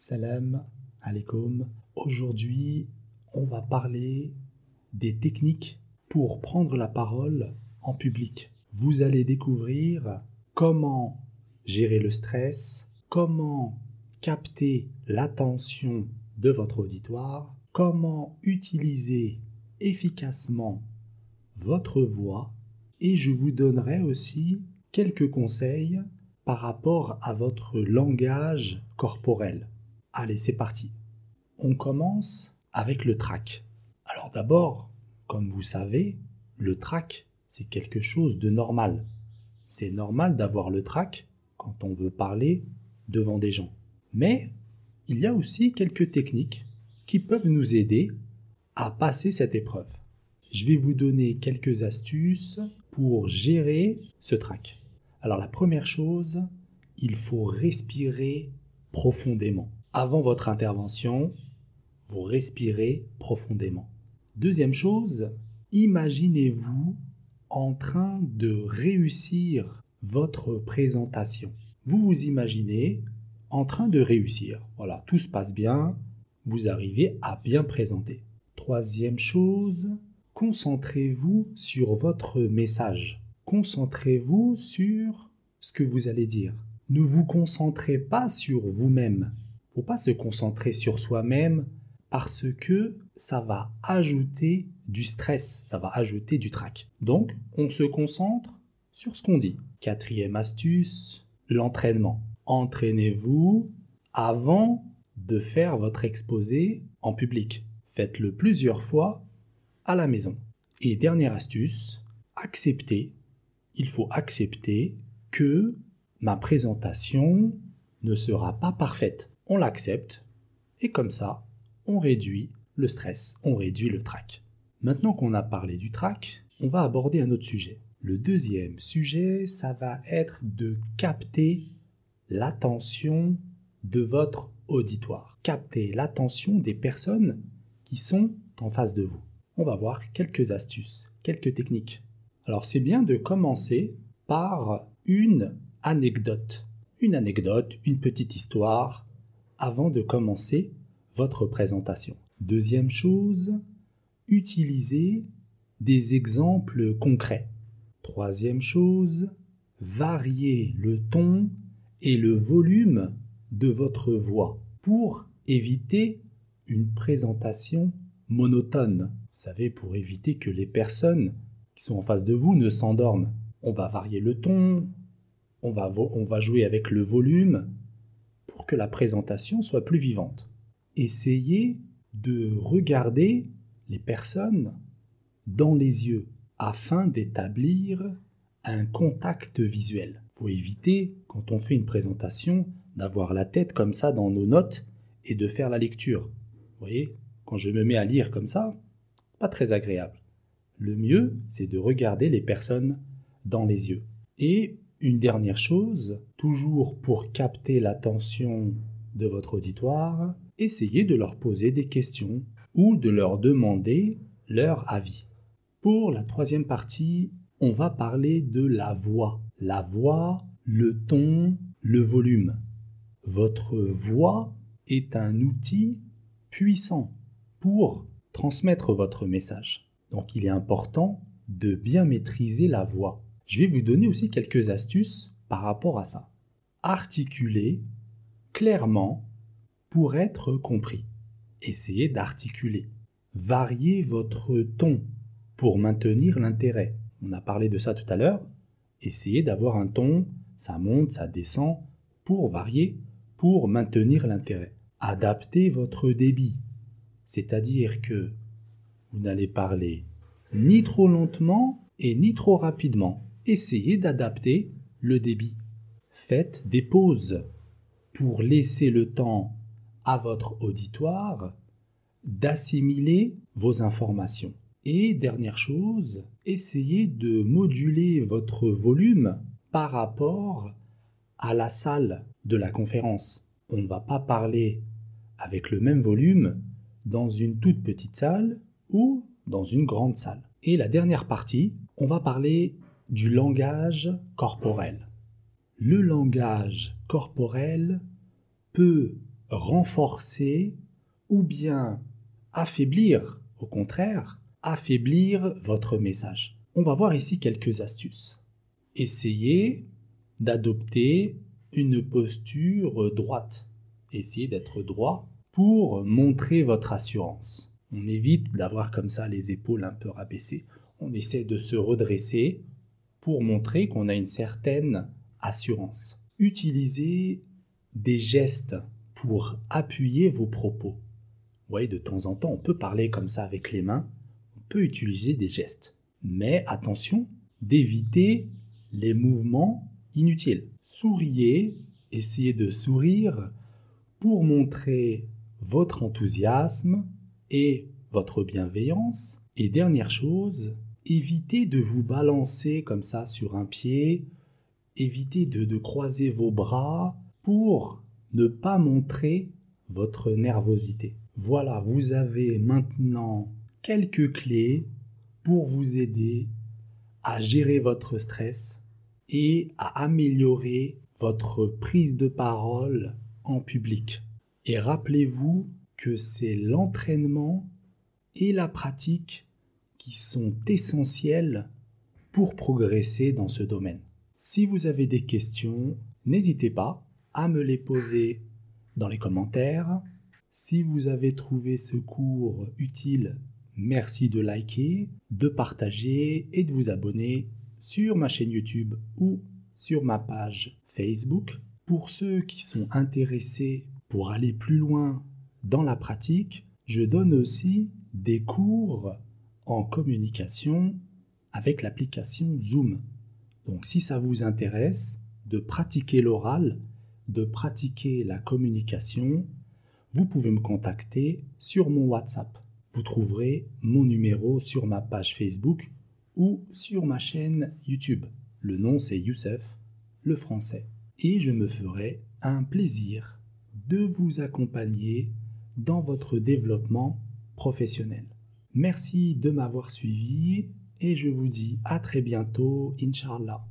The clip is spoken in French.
Salam alaikum. Aujourd'hui, on va parler des techniques pour prendre la parole en public. Vous allez découvrir comment gérer le stress, comment capter l'attention de votre auditoire, comment utiliser efficacement votre voix et je vous donnerai aussi quelques conseils par rapport à votre langage corporel. Allez, c'est parti. On commence avec le trac. Alors d'abord, comme vous savez, le trac, c'est quelque chose de normal. C'est normal d'avoir le trac quand on veut parler devant des gens. Mais il y a aussi quelques techniques qui peuvent nous aider à passer cette épreuve. Je vais vous donner quelques astuces pour gérer ce trac. Alors la première chose, il faut respirer profondément. Avant votre intervention, vous respirez profondément. Deuxième chose, imaginez-vous en train de réussir votre présentation. Vous vous imaginez en train de réussir. Voilà, tout se passe bien, vous arrivez à bien présenter. Troisième chose, concentrez-vous sur votre message. Concentrez-vous sur ce que vous allez dire. Ne vous concentrez pas sur vous-même. Il ne faut pas se concentrer sur soi-même parce que ça va ajouter du stress, ça va ajouter du trac. Donc, on se concentre sur ce qu'on dit. Quatrième astuce, l'entraînement. Entraînez-vous avant de faire votre exposé en public. Faites-le plusieurs fois à la maison. Et dernière astuce, il faut accepter que ma présentation ne sera pas parfaite. On l'accepte et comme ça, on réduit le stress, on réduit le trac. Maintenant qu'on a parlé du trac, on va aborder un autre sujet. Le deuxième sujet, ça va être de capter l'attention de votre auditoire. Capter l'attention des personnes qui sont en face de vous. On va voir quelques astuces, quelques techniques. Alors c'est bien de commencer par une anecdote. Une anecdote, une petite histoire avant de commencer votre présentation. Deuxième chose, utilisez des exemples concrets. Troisième chose, variez le ton et le volume de votre voix pour éviter une présentation monotone. Vous savez, pour éviter que les personnes qui sont en face de vous ne s'endorment. On va varier le ton, on va jouer avec le volume pour que la présentation soit plus vivante. Essayez de regarder les personnes dans les yeux afin d'établir un contact visuel. Il faut éviter, quand on fait une présentation, d'avoir la tête comme ça dans nos notes et de faire la lecture. Vous voyez, quand je me mets à lire comme ça, pas très agréable. Le mieux, c'est de regarder les personnes dans les yeux. Et une dernière chose, toujours pour capter l'attention de votre auditoire, essayez de leur poser des questions ou de leur demander leur avis. Pour la troisième partie, on va parler de la voix. La voix, le ton, le volume. Votre voix est un outil puissant pour transmettre votre message. Donc il est important de bien maîtriser la voix. Je vais vous donner aussi quelques astuces par rapport à ça. Articulez clairement pour être compris. Essayez d'articuler. Variez votre ton pour maintenir l'intérêt. On a parlé de ça tout à l'heure. Essayez d'avoir un ton, ça monte, ça descend, pour varier, pour maintenir l'intérêt. Adaptez votre débit. C'est-à-dire que vous n'allez parler ni trop lentement et ni trop rapidement. Essayez d'adapter le débit. Faites des pauses pour laisser le temps à votre auditoire d'assimiler vos informations. Et dernière chose, essayez de moduler votre volume par rapport à la salle de la conférence. On ne va pas parler avec le même volume dans une toute petite salle ou dans une grande salle. Et la dernière partie, on va parler du langage corporel. Le langage corporel peut renforcer ou bien affaiblir, au contraire, affaiblir votre message. On va voir ici quelques astuces. Essayez d'adopter une posture droite. Essayez d'être droit pour montrer votre assurance. On évite d'avoir comme ça les épaules un peu rabaissées. On essaie de se redresser pour montrer qu'on a une certaine assurance. Utilisez des gestes pour appuyer vos propos. Vous voyez, de temps en temps, on peut parler comme ça avec les mains, on peut utiliser des gestes. Mais attention d'éviter les mouvements inutiles. Souriez, essayez de sourire pour montrer votre enthousiasme et votre bienveillance. Et dernière chose, évitez de vous balancer comme ça sur un pied, évitez de croiser vos bras pour ne pas montrer votre nervosité. Voilà, vous avez maintenant quelques clés pour vous aider à gérer votre stress et à améliorer votre prise de parole en public. Et rappelez-vous que c'est l'entraînement et la pratique qui sont essentiels pour progresser dans ce domaine. Si vous avez des questions, n'hésitez pas à me les poser dans les commentaires. Si vous avez trouvé ce cours utile, merci de liker, de partager et de vous abonner sur ma chaîne YouTube ou sur ma page Facebook. Pour ceux qui sont intéressés pour aller plus loin dans la pratique, je donne aussi des cours en communication avec l'application Zoom. Donc si ça vous intéresse de pratiquer l'oral, de pratiquer la communication, vous pouvez me contacter sur mon WhatsApp. Vous trouverez mon numéro sur ma page Facebook ou sur ma chaîne YouTube. Le nom c'est Youssef, le français. Et je me ferai un plaisir de vous accompagner dans votre développement professionnel. Merci de m'avoir suivi et je vous dis à très bientôt, Inch'Allah.